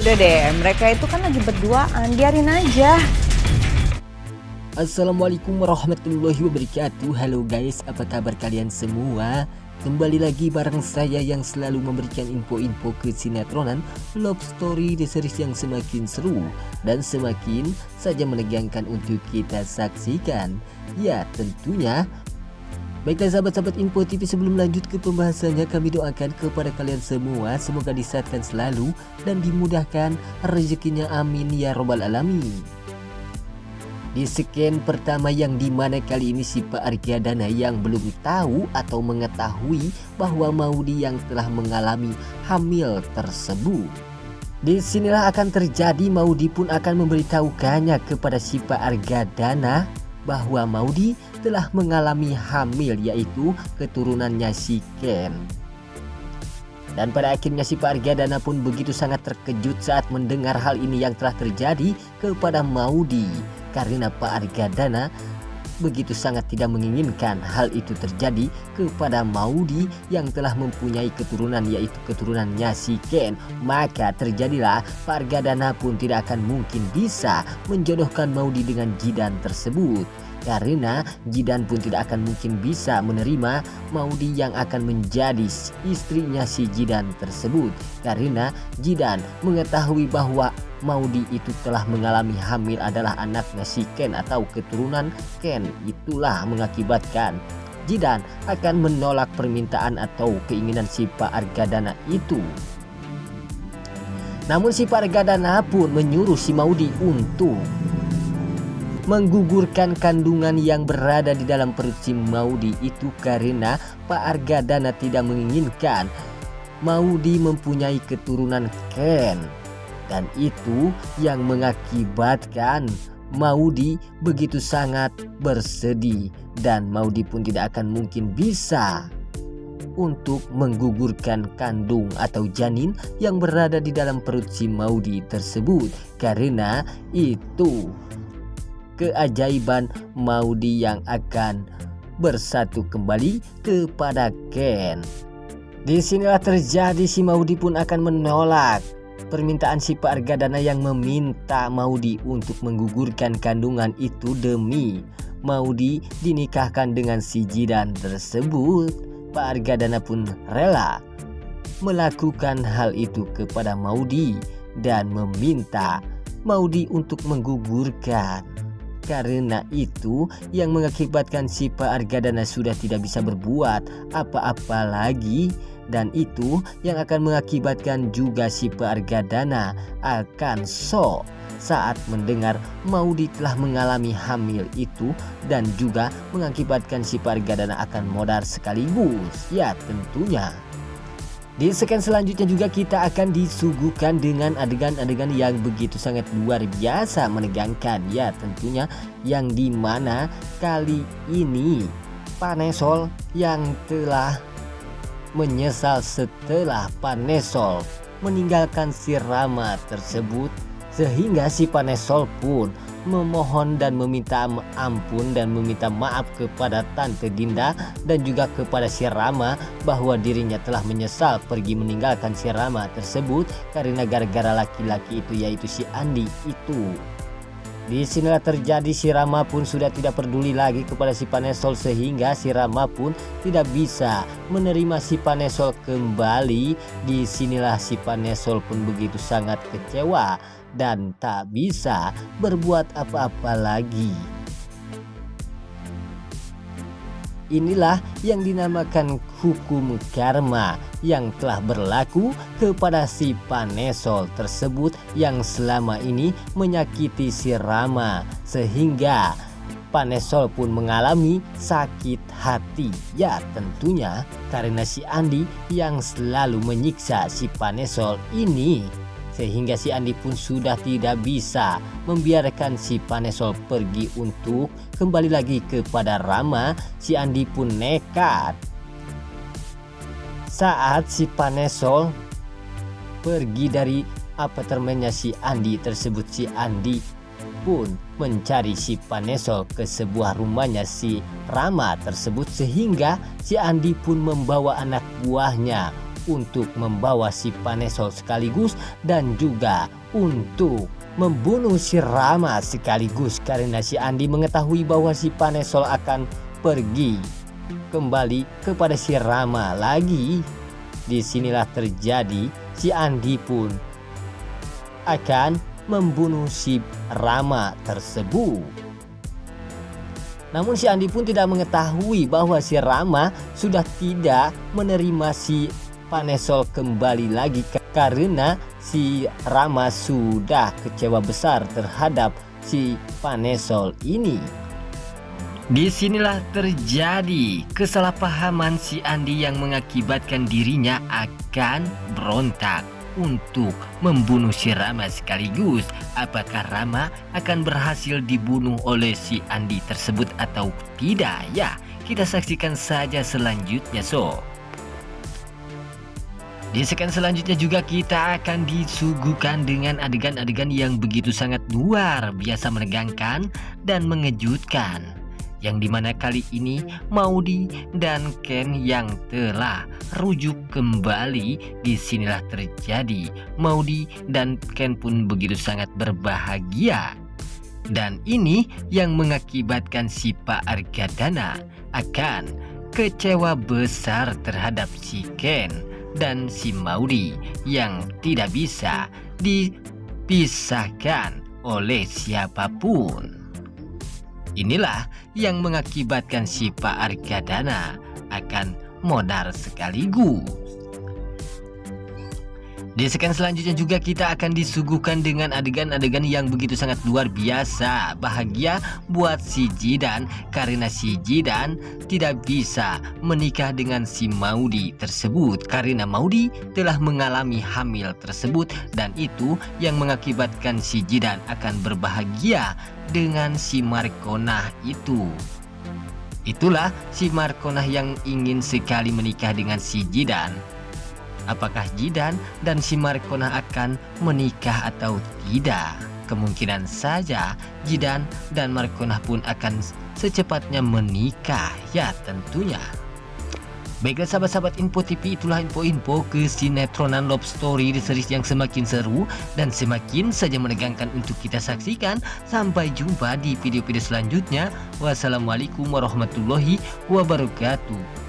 Udah deh, mereka itu kan lagi berduaan, biarin aja. Assalamualaikum warahmatullahi wabarakatuh. Halo guys, apa kabar kalian semua? Kembali lagi bareng saya yang selalu memberikan info-info kesinetроnan love story di series yang semakin seru dan semakin saja menegangkan untuk kita saksikan. Ya tentunya. Baiklah sahabat-sahabat Info TV, sebelum lanjut ke pembahasannya, kami doakan kepada kalian semua semoga disehatkan selalu dan dimudahkan rezekinya, amin ya robbal alamin. Di scan pertama yang dimana kali ini si Pak Argadana yang belum tahu atau mengetahui bahwa Maudy yang telah mengalami hamil tersebut. Disinilah akan terjadi, Maudy pun akan memberitahukannya kepada si Pak Argadana bahwa Maudy telah mengalami hamil, yaitu keturunannya si Ken. Dan pada akhirnya si Pak Argadana pun begitu sangat terkejut saat mendengar hal ini yang telah terjadi kepada Maudy. Karena Pak Argadana begitu sangat tidak menginginkan hal itu terjadi kepada Maudy yang telah mempunyai keturunan, yaitu keturunannya si Ken. Maka terjadilah Pak Argadana pun tidak akan mungkin bisa menjodohkan Maudy dengan Jidan tersebut. Karena Jidan pun tidak akan mungkin bisa menerima Maudy yang akan menjadi istrinya si Jidan tersebut. Karena Jidan mengetahui bahwa Maudy itu telah mengalami hamil adalah anaknya si Ken atau keturunan Ken. Itulah mengakibatkan Jidan akan menolak permintaan atau keinginan si Pak Argadana itu. Namun si Pak Argadana pun menyuruh si Maudy untuk menggugurkan kandungan yang berada di dalam perut si Maudy itu, karena Pak Argadana tidak menginginkan Maudy mempunyai keturunan Ken. Dan itu yang mengakibatkan Maudy begitu sangat bersedih, dan Maudy pun tidak akan mungkin bisa untuk menggugurkan kandung atau janin yang berada di dalam perut si Maudy tersebut. Karena itu keajaiban Maudy yang akan bersatu kembali kepada Ken. Disinilah terjadi, si Maudy pun akan menolak permintaan si Pak Argadana yang meminta Maudy untuk menggugurkan kandungan itu demi Maudy dinikahkan dengan si Jidan tersebut. Pak Argadana pun rela melakukan hal itu kepada Maudy dan meminta Maudy untuk menggugurkan. Karena itu yang mengakibatkan si Pak Argadana sudah tidak bisa berbuat apa-apa lagi. Dan itu yang akan mengakibatkan juga si Pak Argadana akan shock saat mendengar Maudy telah mengalami hamil itu. Dan juga mengakibatkan si Pak Argadana akan modar sekaligus. Ya tentunya. Di scan selanjutnya juga kita akan disuguhkan dengan adegan-adegan yang begitu sangat luar biasa menegangkan. Ya tentunya yang dimana kali ini Panesol yang telah menyesal setelah Panesol meninggalkan si Rama tersebut, sehingga si Panesol pun memohon dan meminta ampun dan meminta maaf kepada Tante Dinda dan juga kepada si Rama bahwa dirinya telah menyesal pergi meninggalkan si Rama tersebut karena gara-gara laki-laki itu, yaitu si Andi itu. Di sinilah terjadi, si Rama pun sudah tidak peduli lagi kepada si Panesol, sehingga si Rama pun tidak bisa menerima si Panesol kembali. Di sinilah si Panesol pun begitu sangat kecewa dan tak bisa berbuat apa-apa lagi. Inilah yang dinamakan hukum karma yang telah berlaku kepada si Panesol tersebut yang selama ini menyakiti si Rama, sehingga Panesol pun mengalami sakit hati. Ya tentunya karena si Andi yang selalu menyiksa si Panesol ini, sehingga si Andi pun sudah tidak bisa membiarkan si Panesol pergi untuk kembali lagi kepada Rama. Si Andi pun nekat saat si Panesol pergi dari apartemennya si Andi tersebut. Si Andi pun mencari si Panesol ke sebuah rumahnya si Rama tersebut, sehingga si Andi pun membawa anak buahnya untuk membawa si Panesol sekaligus dan juga untuk membunuh si Rama sekaligus, karena si Andi mengetahui bahwa si Panesol akan pergi kembali kepada si Rama lagi. Disinilah terjadi si Andi pun akan membunuh si Rama tersebut. Namun si Andi pun tidak mengetahui bahwa si Rama sudah tidak menerima si Panesol kembali lagi, karena si Rama sudah kecewa besar terhadap si Panesol ini. Disinilah terjadi kesalahpahaman si Andi yang mengakibatkan dirinya akan berontak untuk membunuh si Rama sekaligus. Apakah Rama akan berhasil dibunuh oleh si Andi tersebut atau tidak? Ya, kita saksikan saja selanjutnya. Di segmen selanjutnya juga kita akan disuguhkan dengan adegan-adegan yang begitu sangat luar biasa menegangkan dan mengejutkan, yang dimana kali ini Maudy dan Ken yang telah rujuk kembali. Disinilah terjadi Maudy dan Ken pun begitu sangat berbahagia, dan ini yang mengakibatkan si Pak Argadana akan kecewa besar terhadap si Ken dan si Maudy yang tidak bisa dipisahkan oleh siapapun. Inilah yang mengakibatkan si Pak Argadana akan modar sekaligus. Di segmen selanjutnya juga kita akan disuguhkan dengan adegan-adegan yang begitu sangat luar biasa bahagia buat si Jidan, karena si Jidan tidak bisa menikah dengan si Maudy tersebut karena Maudy telah mengalami hamil tersebut, dan itu yang mengakibatkan si Jidan akan berbahagia dengan si Markonah itu. Itulah si Markonah yang ingin sekali menikah dengan si Jidan. Apakah Jidan dan si Markonah akan menikah atau tidak? Kemungkinan saja Jidan dan Markonah pun akan secepatnya menikah, ya tentunya. Baiklah sahabat-sahabat Info TV, itulah info-info kesinetроnan Love Story di series yang semakin seru dan semakin saja menegangkan untuk kita saksikan. Sampai jumpa di video-video selanjutnya. Wassalamualaikum warahmatullahi wabarakatuh.